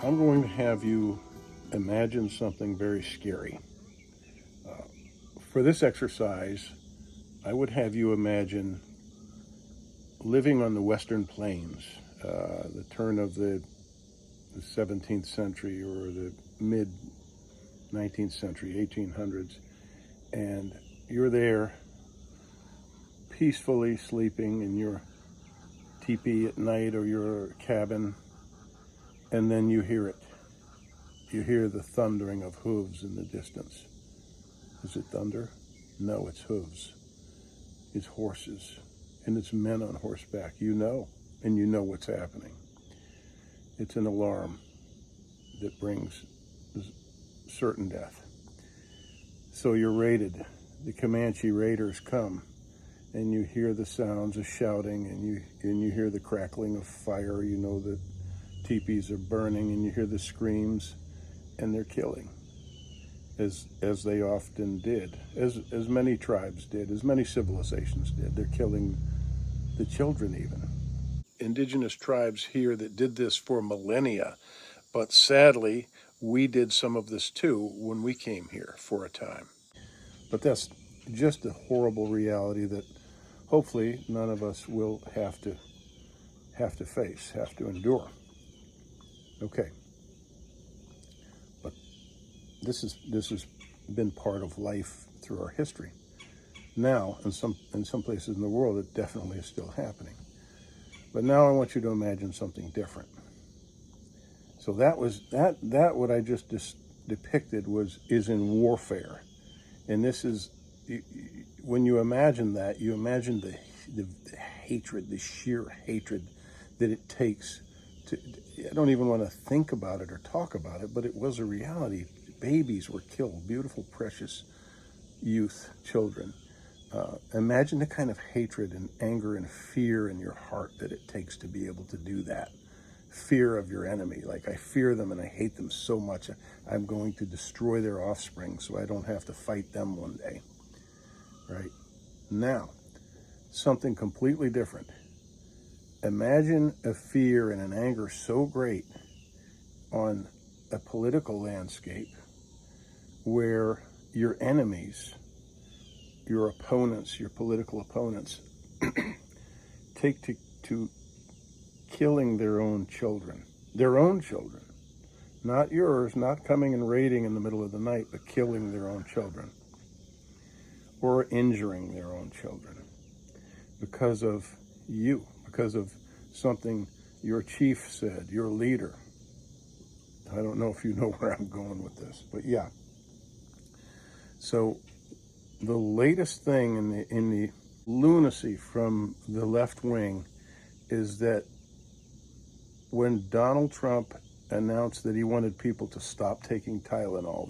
I'm going to have you imagine something very scary. For this exercise, I would have you imagine living on the Western Plains, the turn of the 17th century or the mid 19th century, 1800s, and you're there peacefully sleeping in your teepee at night or your cabin, and then you hear it. You hear the thundering of hooves in the distance. Is it thunder? No, it's hooves. It's horses, and it's men on horseback. You know, and you know what's happening. It's an alarm that brings certain death. So you're raided. The Comanche raiders come, and you hear the sounds of shouting, and you hear the crackling of fire. You know that teepees are burning, and you hear the screams, and they're killing, as they often did, as many tribes did, as many civilizations did. They're killing the children even. Indigenous tribes here that did this for millennia, but sadly, we did some of this too when we came here for a time. But that's just a horrible reality that hopefully none of us will have to face, have to endure. Okay, but this has been part of life through our history. Now, in some places in the world, it definitely is still happening. But now I want you to imagine something different. So that what I just depicted is in warfare, and this is when you imagine that, you imagine the hatred, the sheer hatred that it takes to. I don't even want to think about it or talk about it, but it was a reality. Babies were killed, beautiful, precious youth, children. Imagine the kind of hatred and anger and fear in your heart that it takes to be able to do that. Fear of your enemy. Like, I fear them and I hate them so much, I'm going to destroy their offspring so I don't have to fight them one day. Right? Now, something completely different. Imagine a fear and an anger so great on a political landscape where your enemies, your opponents, your political opponents, take to killing their own children, not yours, not coming and raiding in the middle of the night, but killing their own children or injuring their own children because of you, because of something your chief said, your leader. I don't know if you know where I'm going with this, but yeah. So the latest thing in the lunacy from the left wing is that when Donald Trump announced that he wanted people to stop taking Tylenol,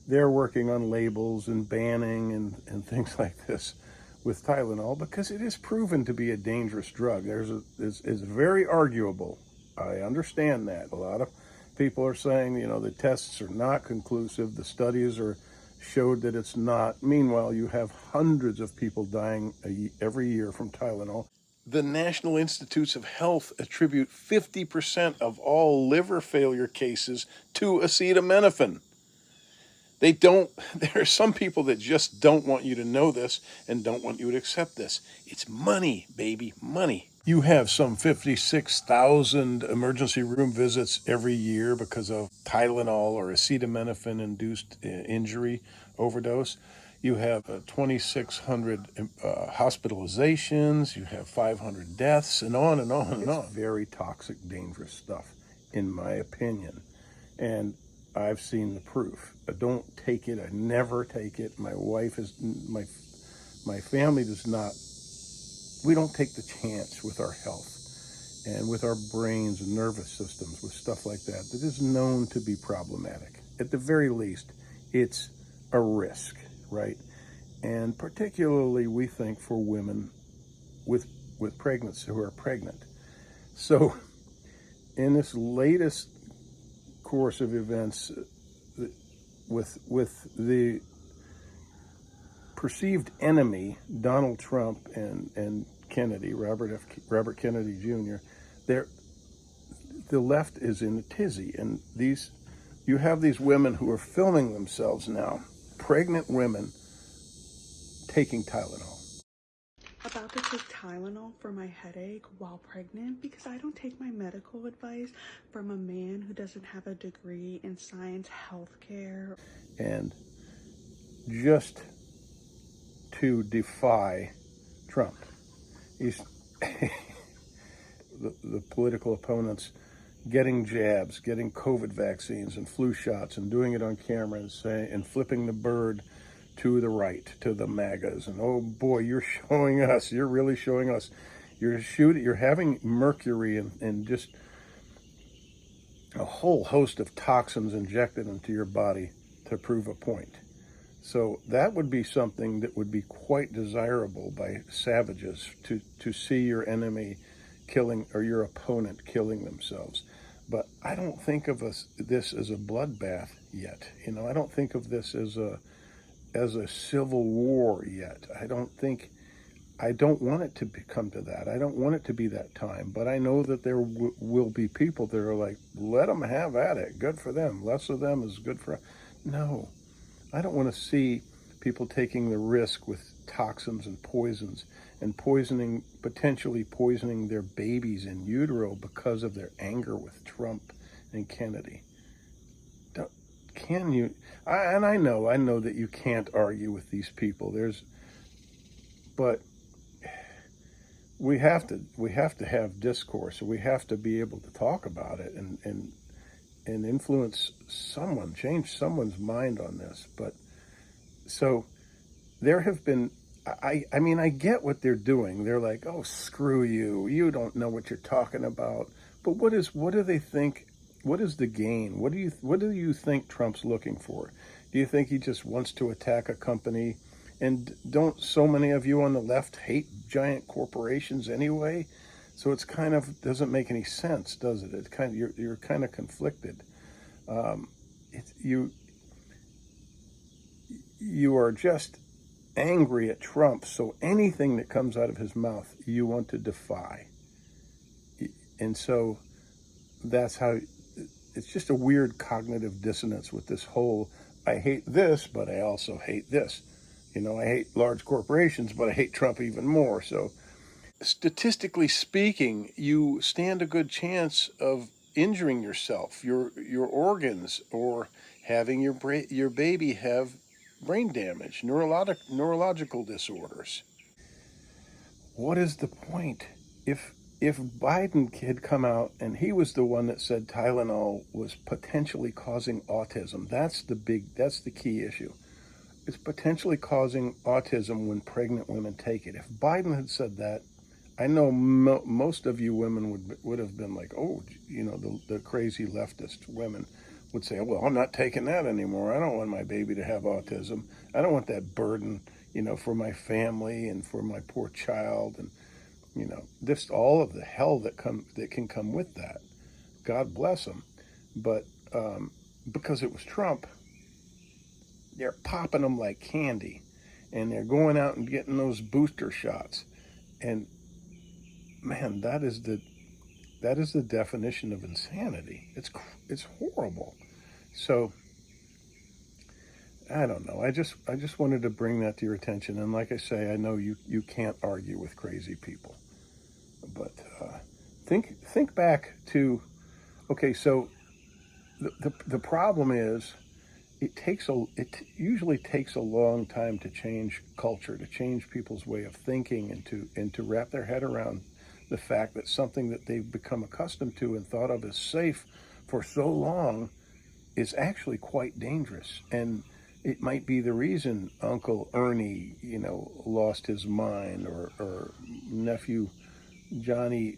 they're working on labels and banning and things like this with Tylenol because it is proven to be a dangerous drug. It's very arguable. I understand that. A lot of people are saying, the tests are not conclusive. The studies showed that it's not. Meanwhile, you have hundreds of people dying every year from Tylenol. The National Institutes of Health attribute 50% of all liver failure cases to acetaminophen. There are some people that just don't want you to know this and don't want you to accept this. It's money, baby, money. You have some 56,000 emergency room visits every year because of Tylenol or acetaminophen-induced injury overdose. You have 2,600 hospitalizations. You have 500 deaths, and on and on and on. It's very toxic, dangerous stuff, in my opinion. And I've seen the proof. I don't take it. I never take it. My wife my family does not. We don't take the chance with our health and with our brains and nervous systems with stuff like that is known to be problematic. At the very least, it's a risk, right? And particularly, we think, for women with pregnancy who are pregnant. So in this latest course of events, with the perceived enemy, Donald Trump and Kennedy, Robert Kennedy Jr., the left is in a tizzy, and you have these women who are filming themselves now, pregnant women taking Tylenol. About to take Tylenol for my headache while pregnant because I don't take my medical advice from a man who doesn't have a degree in science healthcare. And just to defy Trump, he's the political opponents getting jabs, getting COVID vaccines and flu shots, and doing it on camera and flipping the bird to the right, to the MAGAs, and oh boy, you're showing us, you're really showing us, you're having mercury and just a whole host of toxins injected into your body to prove a point. So that would be something that would be quite desirable by savages to see your enemy killing or your opponent killing themselves. But I don't think of this as a bloodbath yet. I don't think of this as a civil war yet. I don't want it to come to that. I don't want it to be that time. But I know that there will be people that are like, let them have at it. Good for them. Less of them is good for. No, I don't want to see people taking the risk with toxins and poisons and potentially poisoning their babies in utero because of their anger with Trump and Kennedy. Can you? I know that you can't argue with these people. But we have to have discourse. We have to be able to talk about it and influence someone, change someone's mind on this. But so there have been. I mean, I get what they're doing. They're like, oh, screw you. You don't know what you're talking about. But what do they think? What is the gain? What do you think Trump's looking for? Do you think he just wants to attack a company? And don't so many of you on the left hate giant corporations anyway? So it's kind of doesn't make any sense, does it? It's kind of you're kind of conflicted. Um, you are just angry at Trump, so anything that comes out of his mouth you want to defy. And so that's how it's just a weird cognitive dissonance with this whole I hate this, but I also hate this. I hate large corporations, but I hate Trump even more. So statistically speaking, you stand a good chance of injuring yourself, your organs, or having your baby have brain damage, neurological disorders. What is the point? If Biden had come out and he was the one that said Tylenol was potentially causing autism, that's the key issue. It's potentially causing autism when pregnant women take it. If Biden had said that, I know most of you women would have been like, oh, the crazy leftist women would say, well, I'm not taking that anymore. I don't want my baby to have autism. I don't want that burden, for my family and for my poor child, and just all of the hell that can come with that. God bless them, but because it was Trump, they're popping them like candy, and they're going out and getting those booster shots, and man, that is the definition of insanity. It's horrible. So I don't know. I just wanted to bring that to your attention, and like I say, I know you can't argue with crazy people, but think back to okay. So the problem is it usually takes a long time to change culture, to change people's way of thinking, and to wrap their head around the fact that something that they've become accustomed to and thought of as safe for so long is actually quite dangerous. And it might be the reason Uncle Ernie, lost his mind, or nephew Johnny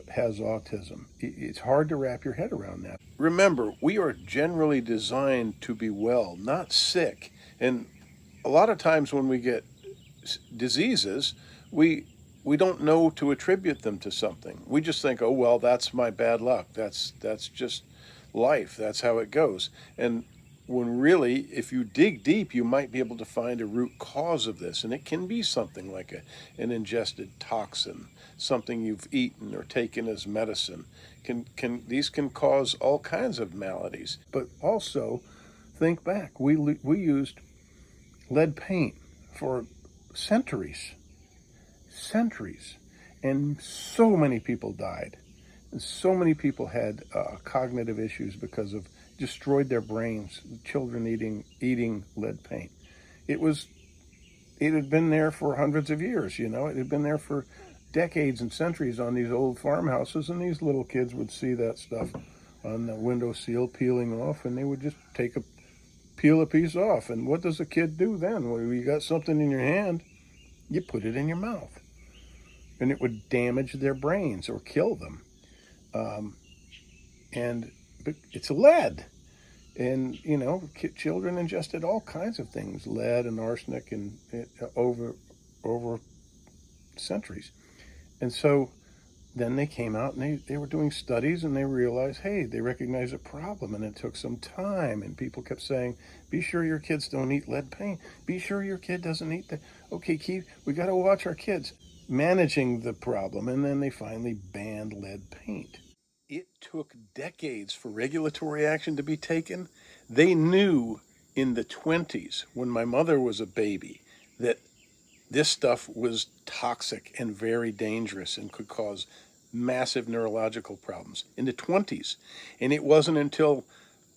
has autism. It's hard to wrap your head around that. Remember, we are generally designed to be well, not sick. And a lot of times when we get diseases, we don't know to attribute them to something. We just think, oh well, that's my bad luck. That's just life. That's how it goes. And when really, if you dig deep, you might be able to find a root cause of this. And it can be something like an ingested toxin, something you've eaten or taken as medicine. These can cause all kinds of maladies. But also, think back. We used lead paint for centuries, centuries, and so many people died. And so many people had cognitive issues because of destroyed their brains. Children eating lead paint. It was it had been there for hundreds of years. You know, it had been there for decades and centuries on these old farmhouses, and these little kids would see that stuff on the windowsill peeling off, and they would just peel a piece off. And what does a kid do then? Well, you got something in your hand, you put it in your mouth, and it would damage their brains or kill them. Um, and but it's lead, and you know, children ingested all kinds of things, lead and arsenic, and over centuries. And so then they came out and they were doing studies, and they realized, hey, they recognized a problem, and it took some time, and people kept saying, be sure your kids don't eat lead paint, be sure your kid doesn't eat that. Okay, we got to watch our kids, managing the problem. And then they finally banned lead paint. It took decades for regulatory action to be taken. They knew in the 20s, when my mother was a baby, that this stuff was toxic and very dangerous and could cause massive neurological problems in the 20s. And it wasn't until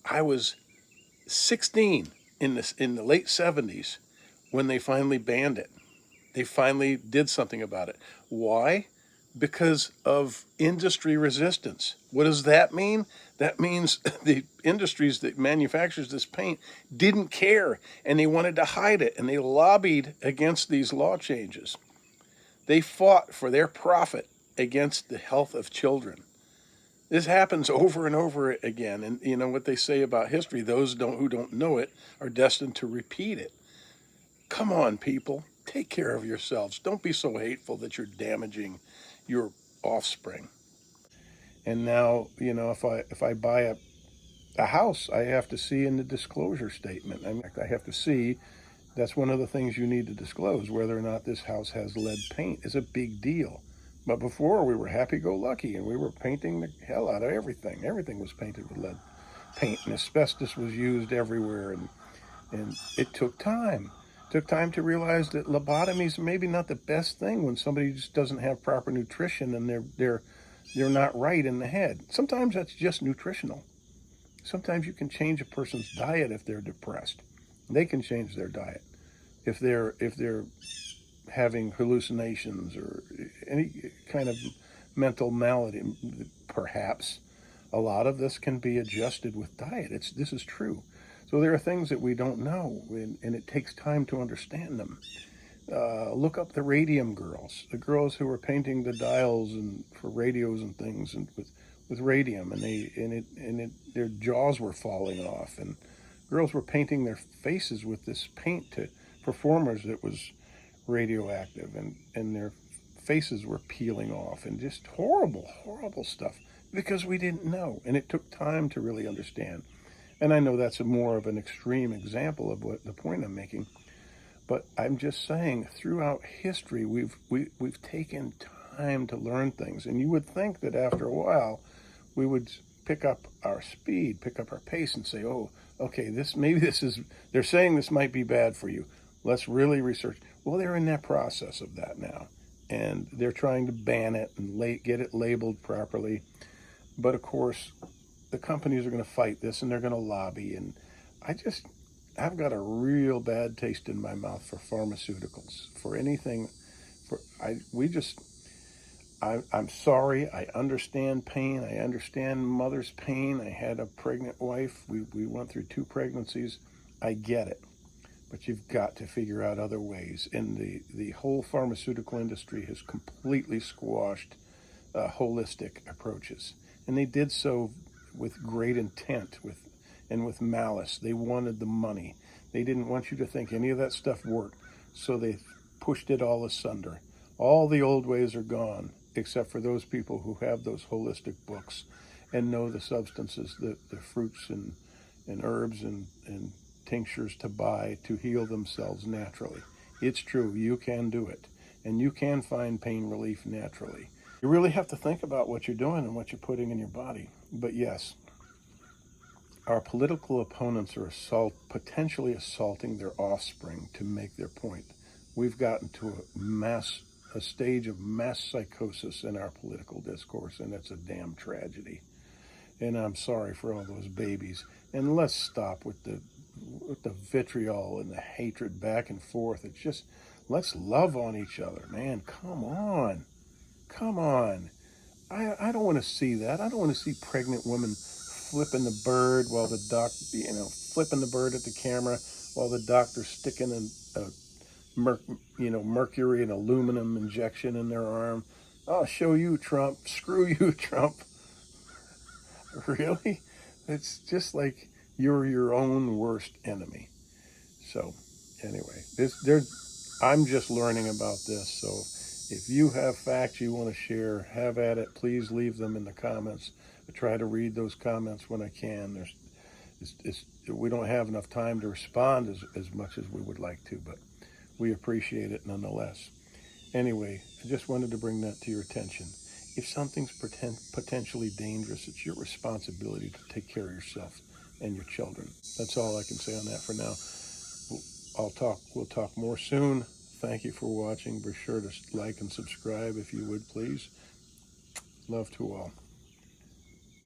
I was 16 in the late 70s when they finally banned it. They finally did something about it. Why? Because of industry resistance. What does that mean? That means the industries that manufactures this paint didn't care, and they wanted to hide it, and they lobbied against these law changes. They fought for their profit against the health of children. This happens over and over again, and you know what they say about history, those who don't know it are destined to repeat it. Come on, people, take care of yourselves. Don't be so hateful that you're damaging your offspring. And now, you know, if I buy a house, I have to see in the disclosure statement. I have to see, that's one of the things you need to disclose, whether or not this house has lead paint is a big deal. But before, we were happy-go-lucky, and we were painting the hell out of everything. Everything was painted with lead paint, and asbestos was used everywhere, and it took time. It took time to realize that lobotomies are maybe not the best thing when somebody just doesn't have proper nutrition and they're not right in the head. Sometimes that's just nutritional. Sometimes you can change a person's diet if they're depressed. They can change their diet. If they're having hallucinations or any kind of mental malady, perhaps a lot of this can be adjusted with diet. This is true. So there are things that we don't know, and it takes time to understand them. Look up the radium girls, the girls who were painting the dials and for radios and things, and with radium, and their jaws were falling off, and girls were painting their faces with this paint to performers that was radioactive, and their faces were peeling off, and just horrible, horrible stuff, because we didn't know, and it took time to really understand. And I know that's more of an extreme example of what the point I'm making, but I'm just saying throughout history we've taken time to learn things, and you would think that after a while we would pick up our speed, pick up our pace, and say, oh, okay, they're saying this might be bad for you. Let's really research. Well, they're in that process of that now, and they're trying to ban it and get it labeled properly. But of course, the companies are going to fight this, and they're going to lobby. And I've got a real bad taste in my mouth for pharmaceuticals, for anything. I'm sorry. I understand pain. I understand mother's pain. I had a pregnant wife. We went through 2 pregnancies. I get it. But you've got to figure out other ways. And the whole pharmaceutical industry has completely squashed holistic approaches. And they did so with great intent and with malice. They wanted the money. They didn't want you to think any of that stuff worked. So they pushed it all asunder. All the old ways are gone, except for those people who have those holistic books and know the substances, the fruits and and herbs and tinctures to buy to heal themselves naturally. It's true, you can do it, and you can find pain relief naturally. You really have to think about what you're doing and what you're putting in your body. But yes, our political opponents are potentially assaulting their offspring to make their point. We've gotten to a stage of mass psychosis in our political discourse, and it's a damn tragedy. And I'm sorry for all those babies. And let's stop with the vitriol and the hatred back and forth. It's just, let's love on each other, man. Come on. Come on. I don't want to see that. I don't want to see pregnant women flipping the bird while flipping the bird at the camera while the doctor's sticking mercury and aluminum injection in their arm. I'll show you, Trump. Screw you, Trump. Really? It's just like you're your own worst enemy. So, anyway, I'm just learning about this. So, if you have facts you want to share, have at it. Please leave them in the comments. I try to read those comments when I can. We don't have enough time to respond as much as we would like to, but we appreciate it nonetheless. Anyway, I just wanted to bring that to your attention. If something's potentially dangerous, it's your responsibility to take care of yourself and your children. That's all I can say on that for now. We'll talk more soon. Thank you for watching. Be sure to like and subscribe if you would, please. Love to all.